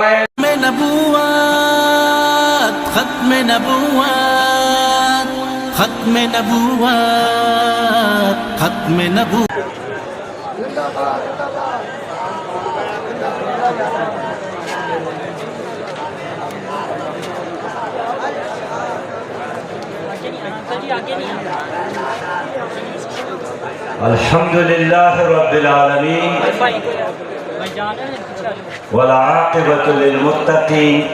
ختم نبوات ختم نبوات ختم نبوات ختم نبوات الحمد لله رب العالمين والعاقبة للمتقين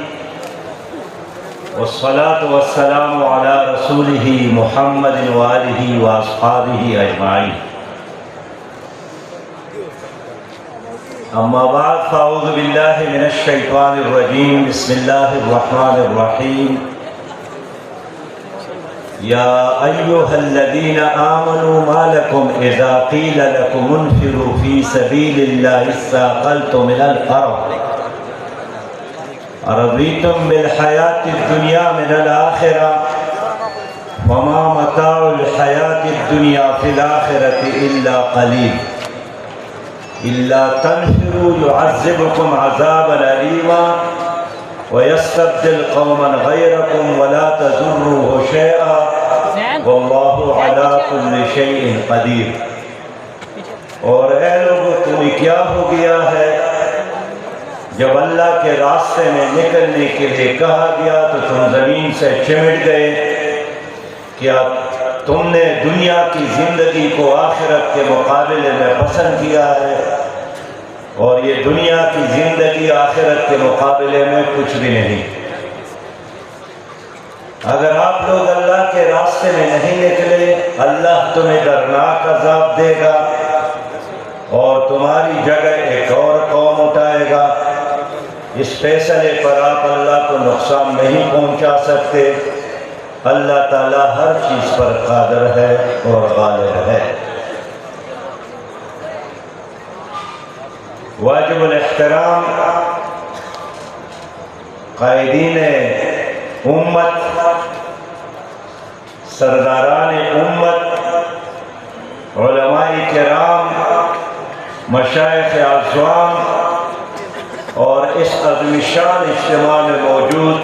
والصلاة والسلام على رسوله محمد وآله وأصحابه أجمعين. أما بعد فأعوذ بالله من الشيطان الرجيم. بسم الله الرحمن الرحيم. يا أيها الذين آمنوا ما لكم إذا قيل لكم انفروا في سبيل الله استثقلتم إلى الأرض أرضيتم بالحياة الدنيا من الآخرة وما متاع الحياة الدنيا في الآخرة إلا قليل إلا تنفروا يعذبكم عذابا أليما ويستبدل قوما غيركم ولا تضروه شيئا واللہ علی کل شیء قدیر. اور اے لوگو تمہیں کیا ہو گیا ہے جب اللہ کے راستے میں نکلنے کے لیے کہا گیا تو تم زمین سے چمٹ گئے؟ کیا تم نے دنیا کی زندگی کو آخرت کے مقابلے میں پسند کیا ہے؟ اور یہ دنیا کی زندگی آخرت کے مقابلے میں کچھ بھی نہیں. اگر آپ لوگ اللہ کے راستے میں نہیں نکلے اللہ تمہیں دردناک عذاب دے گا اور تمہاری جگہ ایک اور قوم اٹھائے گا. اس فیصلے پر آپ اللہ کو نقصان نہیں پہنچا سکتے. اللہ تعالیٰ ہر چیز پر قادر ہے اور غالب ہے. واجب الاحترام قائدین امت، سرداران امت، علماء کرام، مشائخ اعظام اور اس عظیم شان اجتماع میں موجود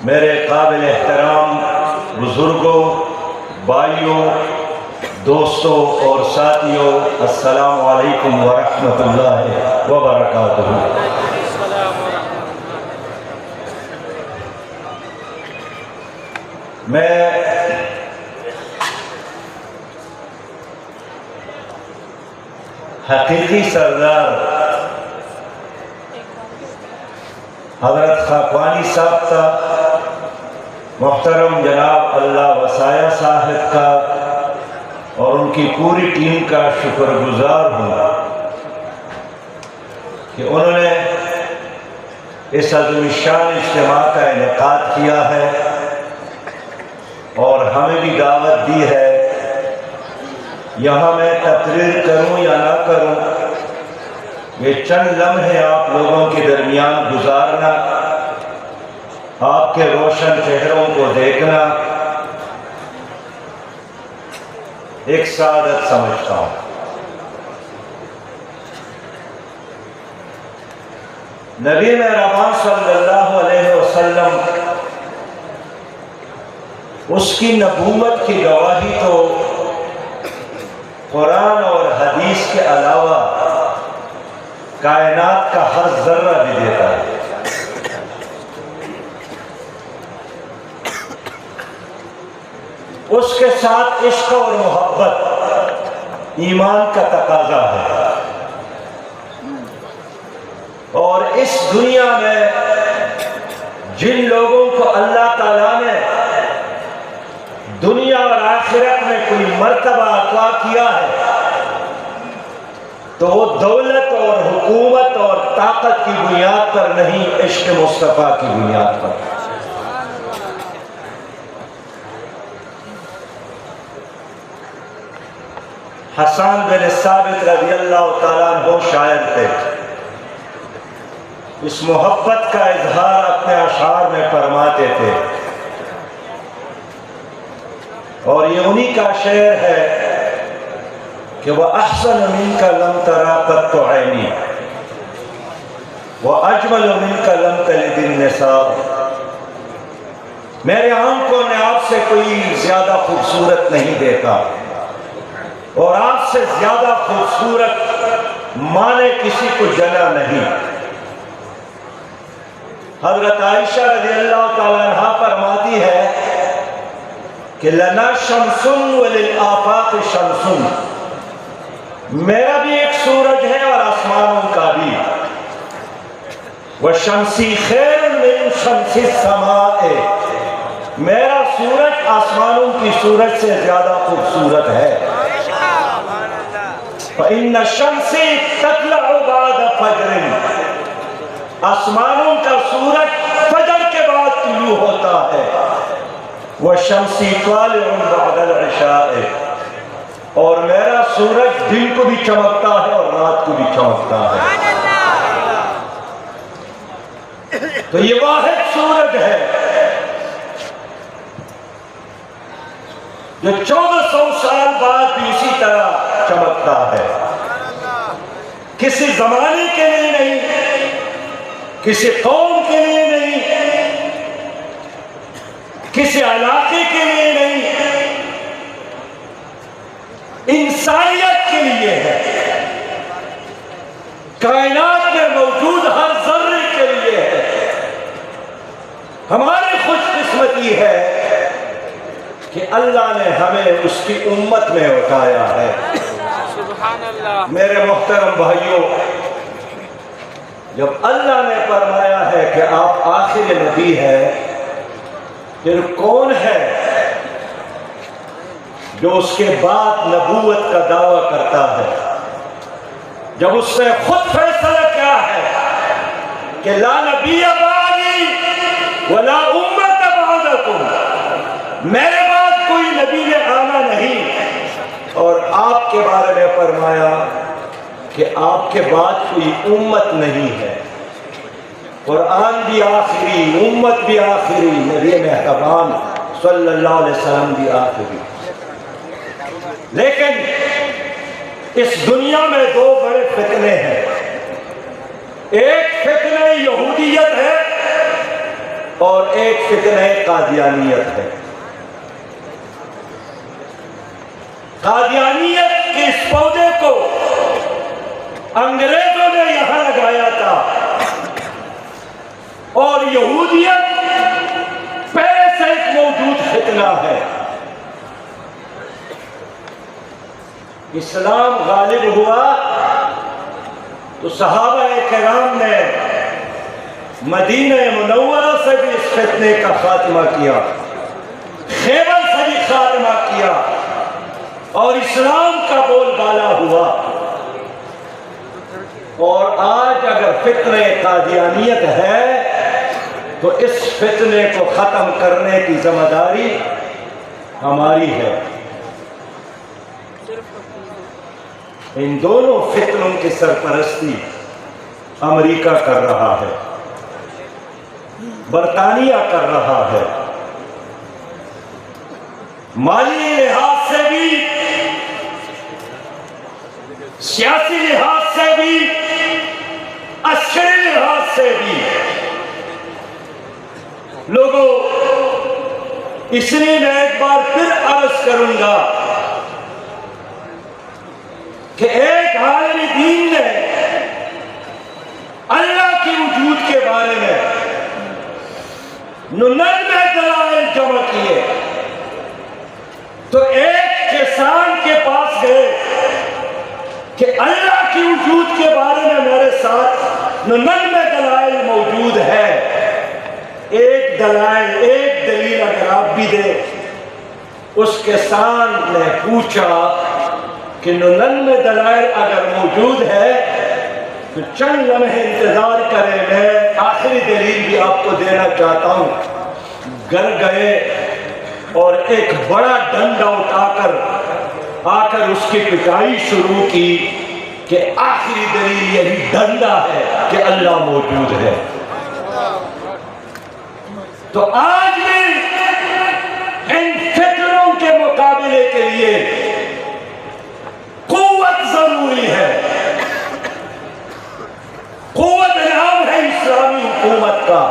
میرے قابل احترام بزرگوں، بھائیوں، دوستوں اور ساتھیوں، السلام علیکم ورحمۃ اللہ وبرکاتہ. میں حقیقی سردار حضرت خاقانی صاحب کا، محترم جناب اللہ وسایہ صاحب کا اور ان کی پوری ٹیم کا شکر گزار ہوں کہ انہوں نے اس عظیم شان اجتماع کا انعقاد کیا ہے اور ہمیں بھی دعوت دی ہے. یہاں میں تقریر کروں یا نہ کروں، یہ چند لمحے آپ لوگوں کے درمیان گزارنا، آپ کے روشن چہروں کو دیکھنا ایک سعادت سمجھتا ہوں. نبی مہربان صلی اللہ علیہ وسلم اس کی نبوت کی گواہی تو قرآن اور حدیث کے علاوہ کائنات کا ہر ذرہ بھی دیتا ہے. اس کے ساتھ عشق اور محبت ایمان کا تقاضا ہے. اور اس دنیا میں جن لوگوں کو اللہ تعالیٰ نے دنیا اور آخرت میں کوئی مرتبہ عطا کیا ہے تو وہ دولت اور حکومت اور طاقت کی بنیاد پر نہیں، عشق مصطفیٰ کی بنیاد پر. حسان بن ثابت رضی اللہ تعالیٰ عنہ شاعر تھے. اس محبت کا اظہار اپنے اشعار میں فرماتے تھے اور یہ انہی کا شعر ہے کہ وہ احسن منک لم ترا قط عینی، وَأَجْمَلُ مِنْكَ لَمْ تَلِدِ النِّسَاءُ، میرے آنکھوں نے آپ سے کوئی زیادہ خوبصورت نہیں دیکھا، اور آپ سے زیادہ خوبصورت ماں نے کسی کو جنا نہیں۔ حضرت عائشہ رضی اللہ تعالیٰ عنہ فرماتی ہے کہ لَنَا شَمْسٌ وَلِلْآفَاقِ شَمْسٌ، میرا بھی ایک سورج ہے اور آسمانوں کا بھی، وَشَمْسِي خَيْرٌ مِّن شَمْسِ السَّمَاءِ، میرا سورج آسمانوں کی سورج سے زیادہ خوبصورت ہے۔ فَإِنَّ الشَّمْسِ تَطْلَعُ بَعْدَ فَجْرٍ، آسمانوں کا سورج فجر کے بعد طلوع ہوتا ہے۔ وَالشَّمْسِ طَالِعٌ بَعْدَ الْعِشَاءِ، اور میرا سورج دن کو بھی چمکتا ہے اور رات کو بھی چمکتا ہے۔ تو یہ واحد سورج ہے جو 1400 سال بعد بھی اسی طرح چمکتا ہے، کسی زمانے کے لیے نہیں، کسی قوم کے لیے نہیں، کسی علاقے کے لیے نہیں، انسانیت کے لیے ہے، کائنات میں موجود ہر ذرے کے لیے ہے۔ ہماری خوش قسمتی ہے کہ اللہ نے ہمیں اس کی امت میں اٹھایا ہے۔ سبحان اللہ۔ میرے محترم بھائیوں، جب اللہ نے فرمایا ہے کہ آپ آخر نبی ہے، پھر کون ہے جو اس کے بعد نبوت کا دعویٰ کرتا ہے، جب اس نے خود فیصلہ کیا ہے کہ لا نبی بعدی ولا امت بعدکم، میرے بعد کوئی نبی نے آنا نہیں، اور آپ کے بارے میں فرمایا کہ آپ کے بعد کوئی امت نہیں ہے۔ قرآن بھی آخری، امت بھی آخری، نبی مہربان صلی اللہ علیہ وسلم بھی آخری۔ لیکن اس دنیا میں دو بڑے فتنے ہیں، ایک فتنہ یہودیت ہے اور ایک فتنہ قادیانیت ہے۔ قادیانیت کے اس پودے کو انگریزوں نے یہاں لگایا تھا، اور یہودیت پہلے سے ایک موجود فتنہ ہے۔ اسلام غالب ہوا تو صحابہ کرام نے مدینہ منورہ سے بھی اس فتنے کا خاتمہ کیا، خیبر سے بھی خاتمہ کیا، اور اسلام کا بول بالا ہوا۔ اور آج اگر فتنہ قادیانیت ہے تو اس فتنے کو ختم کرنے کی ذمہ داری ہماری ہے۔ ان دونوں فتنوں کی سرپرستی امریکہ کر رہا ہے، برطانیہ کر رہا ہے، مالی لحاظ سے بھی، سیاسی لحاظ سے بھی، عسکری لحاظ سے بھی۔ لوگوں، اس لیے میں ایک بار پھر عرض کروں گا کہ ایک عالم دین نے اللہ کے وجود کے بارے میں 99 دلائل جمع کیے، تو ایک کسان کے پاس گئے کہ اللہ کی وجود کے بارے میں میرے ساتھ 99 دلائل موجود ہے، ایک دلیل اگر آپ بھی دے۔ اس کسان نے پوچھا کہ 99 دلائل اگر موجود ہے تو چند لمحے انتظار کریں، میں آخری دلیل بھی آپ کو دینا چاہتا ہوں۔ گھر گئے اور ایک بڑا ڈنڈا اٹھا کر آ کر اس کی پٹائی شروع کی کہ آخری دلیل یہی ڈنڈا ہے کہ اللہ موجود ہے۔ تو آج بھی ان فکروں کے مقابلے کے لیے قوت ضروری ہے۔ قوت نام ہے حکومت کا،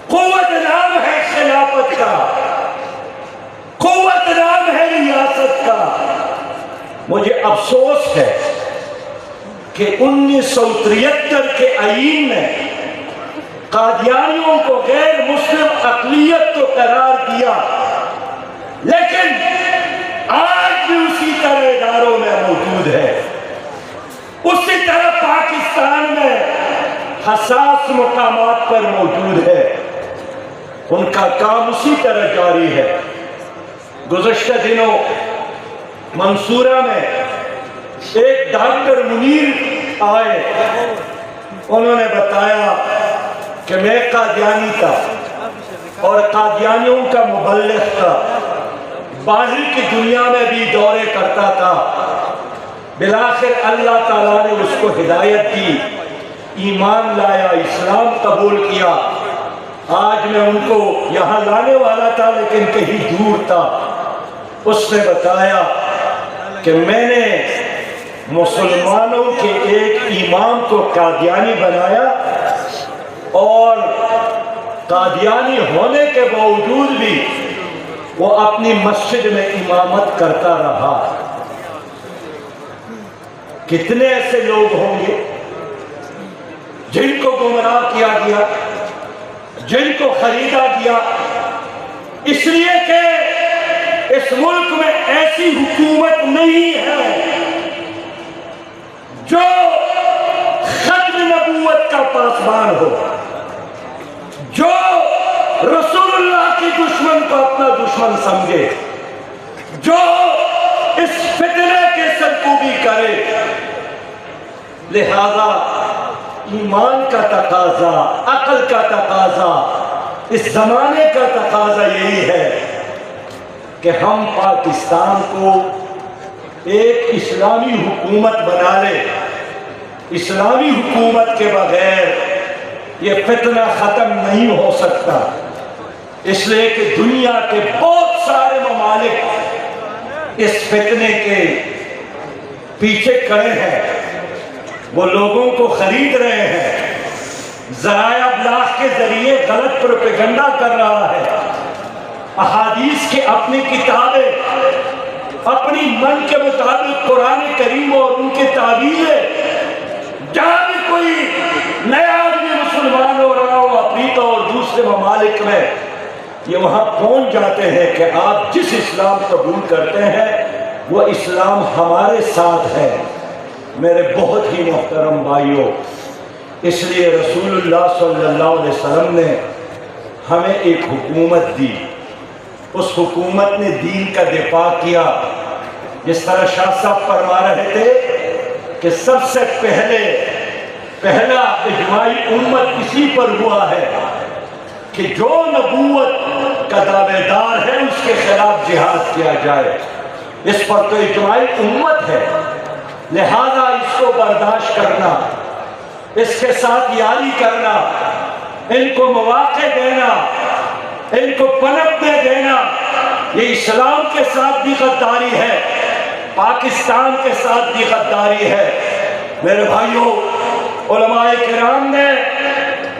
قوت نام ہے خلافت کا، قوت نام ہے ریاست کا۔ مجھے افسوس ہے کہ 1973 کے آئین نے قادیانیوں کو غیر مسلم اقلیت تو قرار دیا، لیکن آج بھی اسی طرح اداروں میں موجود ہے، اسی طرح پاکستان میں حساس مقامات پر موجود ہے، ان کا کام اسی طرح جاری ہے۔ گزشتہ دنوں منصورہ میں ایک ڈاکٹر منیر آئے، انہوں نے بتایا کہ میں قادیانی تھا اور قادیانیوں کا مبلغ تھا، باہر کی دنیا میں بھی دورے کرتا تھا، بالآخر اللہ تعالیٰ نے اس کو ہدایت دی، ایمان لایا، اسلام قبول کیا۔ آج میں ان کو یہاں لانے والا تھا لیکن کہیں دور تھا۔ اس نے بتایا کہ میں نے مسلمانوں کے ایک امام کو قادیانی بنایا اور قادیانی ہونے کے باوجود بھی وہ اپنی مسجد میں امامت کرتا رہا۔ کتنے ایسے لوگ ہوں گے جن کو گمراہ کیا گیا، جن کو خریدا گیا، اس لیے کہ اس ملک میں ایسی حکومت نہیں ہے جو ختم نبوت کا پاسبان ہو، جو رسول اللہ کی دشمن کو اپنا دشمن سمجھے، جو اس فتنے کے سرکوبی کرے۔ لہذا ایمان کا تقاضا، عقل کا تقاضا، اس زمانے کا تقاضا یہی ہے کہ ہم پاکستان کو ایک اسلامی حکومت بنا لے۔ اسلامی حکومت کے بغیر یہ فتنہ ختم نہیں ہو سکتا، اس لیے کہ دنیا کے بہت سارے ممالک اس فتنے کے پیچھے کھڑے ہیں، وہ لوگوں کو خرید رہے ہیں، ذرائع ابلاغ کے ذریعے غلط پروپیگنڈا کر رہا ہے، احادیث کے اپنی کتابیں اپنی من کے مطابق قرآن کریم اور ان کے تعبیریں، جہاں بھی کوئی نیا آدمی مسلمان ہو رہا ہو افریقہ اور دوسرے ممالک میں، یہ وہاں پہنچ جاتے ہیں کہ آپ جس اسلام قبول کرتے ہیں وہ اسلام ہمارے ساتھ ہے۔ میرے بہت ہی محترم بھائیوں، اس لیے رسول اللہ صلی اللہ علیہ وسلم نے ہمیں ایک حکومت دی، اس حکومت نے دین کا دفاع کیا۔ جس طرح شاہ صاحب فرما رہے تھے کہ سب سے پہلا اجماعی امت اسی پر ہوا ہے کہ جو نبوت کا دعوے دار ہے اس کے خلاف جہاد کیا جائے، اس پر تو اجماعی امت ہے۔ لہذا اس کو برداشت کرنا، اس کے ساتھ یاری کرنا، ان کو مواقع دینا، ان کو پنپنے دینا، یہ اسلام کے ساتھ بھی غداری ہے، پاکستان کے ساتھ بھی غداری ہے۔ میرے بھائیوں، علماء کرام نے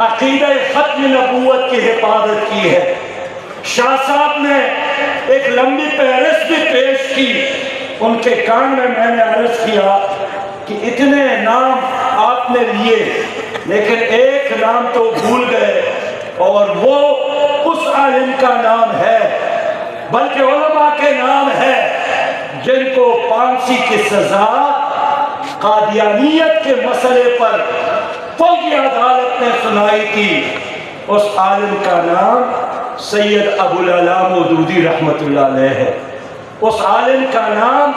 عقیدہ ختم نبوت کی حفاظت کی ہے۔ شاہ صاحب نے ایک لمبی فہرست بھی پیش کی، ان کے کان میں نے عرض کیا کہ اتنے نام آپ نے لیے لیکن ایک نام تو بھول گئے، اور وہ اس عالم کا نام ہے، بلکہ علماء کے نام ہے جن کو پھانسی کی سزا قادیانیت کے مسئلے پر فوجی عدالت نے سنائی تھی۔ اس عالم کا نام سید ابو العلا مودودی رحمت اللہ علیہ ہے، اس عالم کا نام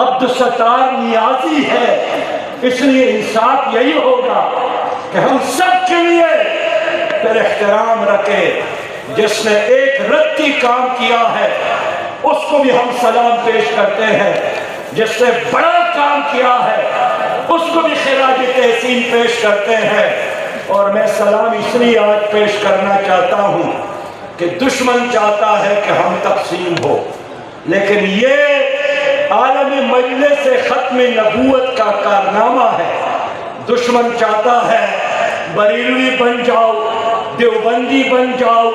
عبدالستار نیازی ہے۔ اس لیے انصاف یہی ہوگا کہ ہم سب کے لیے پھر احترام رکھے، جس نے ایک رتی کام کیا ہے اس کو بھی ہم سلام پیش کرتے ہیں، جس نے بڑا کام کیا ہے اس کو بھی خراج تحسین پیش کرتے ہیں۔ اور میں سلام اس لیے آج پیش کرنا چاہتا ہوں کہ دشمن چاہتا ہے کہ ہم تقسیم ہو، لیکن یہ عالم مجلس ختم نبوت کا کارنامہ ہے۔ دشمن چاہتا ہے بریلوی بن جاؤ، دیوبندی بن جاؤ،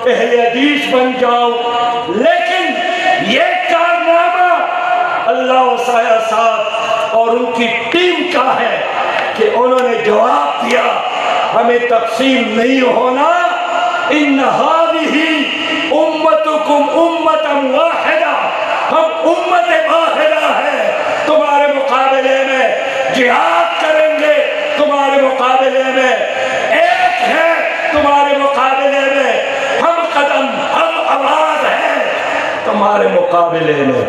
اہل حدیث بن جاؤ، لیکن یہ کارنامہ اللہ وسایہ صاحب اور ان کی ٹیم کا ہے کہ انہوں نے جواب دیا ہمیں تقسیم نہیں ہونا، ان هذه امتکم امتا واحدہ، ہم امت واحدہ ہیں، تمہارے مقابلے میں جہاد کریں گے، تمہارے مقابلے میں ایک ہے، تمہارے مقابلے میں ہم قدم ہم آواز ہیں، تمہارے مقابلے میں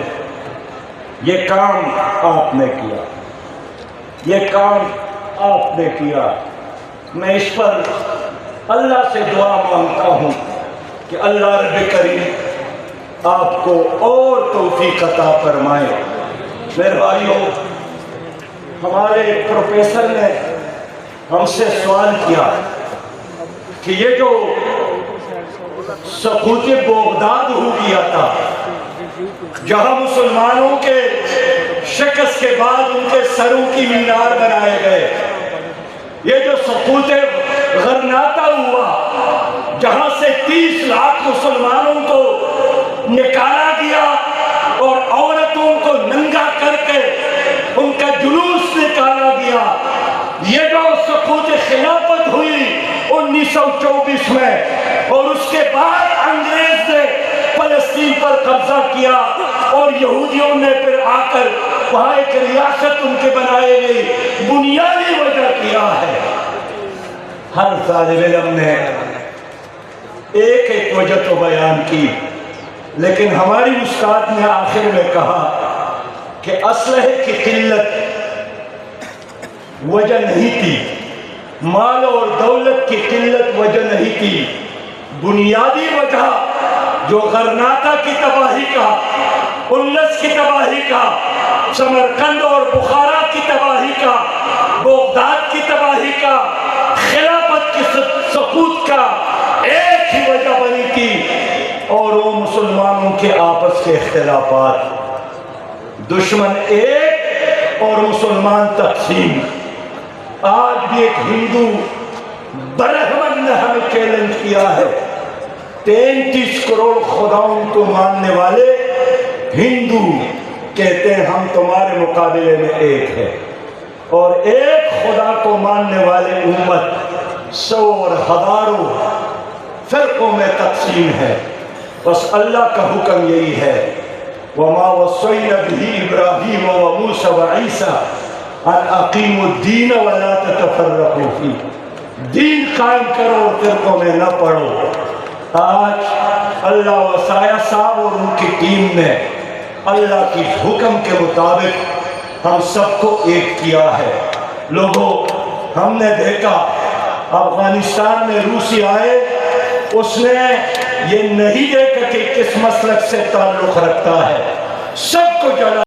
یہ کام آپ نے کیا، یہ کام آپ نے کیا۔ میں اس پر اللہ سے دعا مانگتا ہوں کہ اللہ رب کریم آپ کو اور توفیق عطا فرمائے۔ میرے بھائیوں، ہمارے پروفیسر نے ہم سے سوال کیا کہ یہ جو سقوط بغداد ہو گیا تھا، جہاں مسلمانوں کے شکست کے بعد ان کے سروں کی مینار بنائے گئے، یہ جو سقوط غرناطہ ہوا جہاں سے 30 لاکھ مسلمانوں کو نکالا گیا اور عورتوں کو ننگا کر کے ان کا جلوس نکالا گیا، یہ جو سقوط خلافت ہوئی 1924 میں، اور اس کے بعد انگریز نے فلسطین پر قبضہ کیا اور یہودیوں نے پھر آ کر وہاں ایک ریاست ان کے بنائے گئی، بنیادی وجہ کیا ہے؟ ہر طالب علم نے ایک ایک وجہ تو بیان کی، لیکن ہماری استاد نے آخر میں کہا کہ اسلحے کی قلت وجہ نہیں تھی، مال اور دولت کی قلت وجہ نہیں تھی، بنیادی وجہ جو غرناطہ کی تباہی کا، اندلس کی تباہی کا، سمرقند اور بخارا کی تباہی کا، بغداد کی تباہی کا، خلافت کی سقوط کا ایک ہی وجہ بنی تھی، اور وہ مسلمانوں کے آپس کے اختلافات، دشمن ایک اور مسلمان تقسیم۔ آج بھی ایک ہندو برہمن نے ہمیں چیلنج کیا ہے، 33 کروڑ خداؤں کو ماننے والے ہندو کہتے ہیں ہم تمہارے مقابلے میں ایک ہے، اور ایک خدا کو ماننے والے امت 100 اور ہزاروں فرقوں میں تقسیم ہے۔ بس اللہ کا حکم یہی ہے، وَمَا وَصَّيْنَا بِهِ إِبْرَاهِيمَ وَمُوسَى وَعِيسَىٰ أَنْ أَقِيمُوا الدِّينَ وَلَا تَتَفَرَّقُوا فِيهِ، دین قائم کرو اور فرقوں میں نہ پڑو۔ آج اللہ وسایہ صاحب اور ان کی ٹیم نے اللہ کی حکم کے مطابق ہم سب کو ایک کیا ہے۔ لوگوں، ہم نے دیکھا افغانستان میں روسی آئے، اس نے یہ نہیں دیکھا کہ کس مسلک سے تعلق رکھتا ہے، سب کو جلا